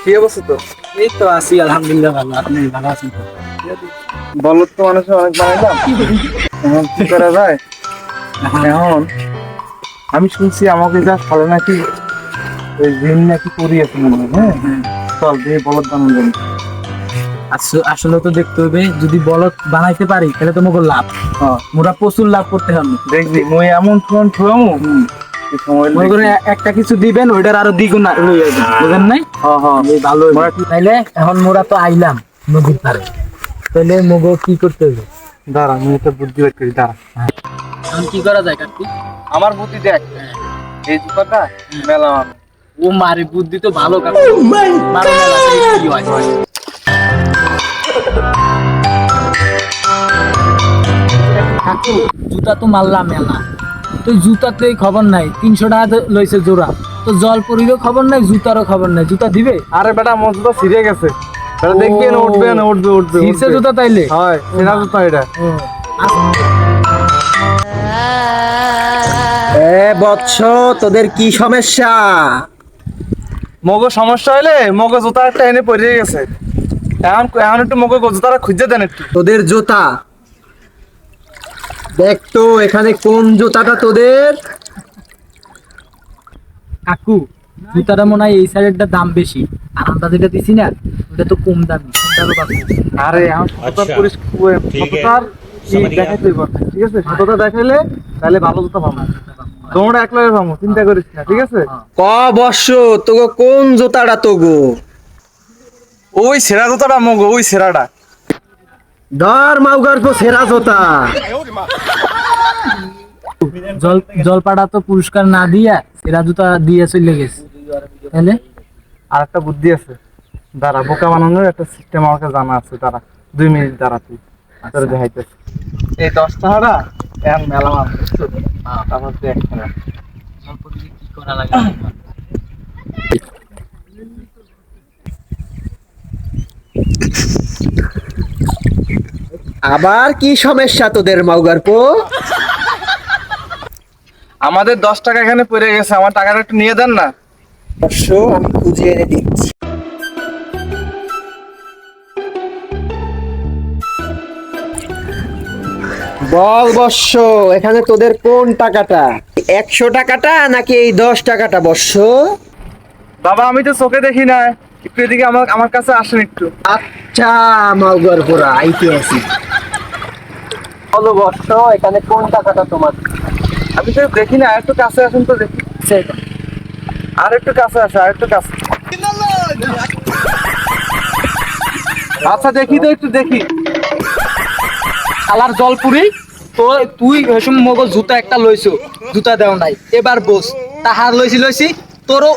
কি অবস্থা তো? এই তো আছি আলহামদুলিল্লাহ ভালো। আপনি ভালো আছেন তো? বলত তো মানুষ অনেক বানাইলাম, এখন কি করা যায়? এখন আমি শুনছি আমাকে যা ভালো নাকি ওই দিন নাকি করিয়েছে মনে হয়। হ্যাঁ, চল দিয়ে বলত বানানো যাবে। আসলে তো দেখতে হবে, যদি বলদ বানাইতে পারি তাহলে তো মোর লাভ। হ্যাঁ, মোরা প্রচুর লাভ করতে হবে। দেখবি মই এমন ফোন ঠুয়ামু সময় মনে করে একটা কিছু দিবেন, ওইটার আরো দ্বিগুণ লই যাবেন, বুঝেন নাই? হ্যাঁ হ্যাঁ এই ভালো হইলো। মোরা কি- তাইলে এখন মোরা তো আইলাম নদীর ধারে, তাহলে মোগো কি করতে হবে? দাঁড়া আমি একটা বুদ্ধি বের করি, দাঁড়া। এখন কি করা যায় কাকু? আমার বুদ্ধি দেখ, এই জুতাটা মেলা মানুষ ও মারে, বুদ্ধি তো ভালো কাকু। মারো মেলা, দেখি কি হয়। কাকু জুতা তো মারলাম মেলা, তো জুতাতে খবর নাই, 300 টাকা লইছে জোড়া। তো জল পরিরও খবর নাই, জুতারও খবর নাই, জুতা দিবে? আরে বেটা মোর জুতা ছিঁড়ে গেছে, বেটা দেখবি না উঠবে না উঠবে উঠবে শীর্ষে জুতা তাইলে? হয় সেটা জুতা এটা। এ বৎস, তোদের কি সমস্যা? মগো সমস্যা হলে মগো জুতা একটা এনে পড়ে গেছে, এখন এখন একটু মগো জুতাটা খুঁজে দেন একটু। তোদের জুতা দেখ তো, এখানে কোন জুতাটা তোদের? কাকু জুতাটা মনে হয় এই সাইডেরটা দাম বেশি, আর আমরা যেটা দিছি না ওটা তো কম দামি, কোনটারও পাবো। আরে এখন জুতার জুতার দেখাইতে হইব, ঠিক আছে? জুতাটা দেখাইলে তাহলে ভালো জুতা পাবো, তোমরা একলা পাবো, চিন্তা করিস না, ঠিক আছে? ক বৎস, তোগো কোন জুতাটা তোগো? ওই সেরা জুতাটা মগো, ওই সেরাটা। ধর মাউগার পো সেরা জুতা। জলপাড়া তো পুরস্কার না দিয়া সেরা জুতা দিয়ে চলে গেছে, তাহলে আর একটা বুদ্ধি আছে, দাঁড়া, বোকা বানানোর একটা সিস্টেম আমাকে জানা আছে, দাঁড়া 2 মিনিট দাঁড়া, তুই তোর দেখাইতেছি। এই 10 টাকাটা এখন মেলা মানুষ, বুঝছো? তারপর তুই একখানা কি করা লাগে? আবার কি সমস্যা তোদের মাউগার পো? আমাদের 10 টাকা এখানে পড়ে গেছে, আমার টাকাটা একটু নিয়ে দেন না। বৎস, আমি খুঁজে এনে দিচ্ছি। বল বৎস, এখানে তোদের কোন টাকাটা? 100 টাকাটা নাকি এই 10 টাকাটা বৎস? বাবা আমি তো চোখে দেখি না, একটু এদিকে আমার আমার কাছে আসেন একটু। আচ্ছা মাউগার পোরা, আইতে আছি। বলো বৎস, এখানে কোন টাকাটা তোমার? আমি তো দেখি না, একটু কাছে আসুন তো দেখি। আর একটু কাছে আসে, আর একটু কাছে। আচ্ছা দেখি তো, একটু দেখি। আলার জলপুরি তো, তুই ওই সময় মগো জুতা একটা লইছো, জুতা দেও নাই, এবার বস তাহার লইছি তোরও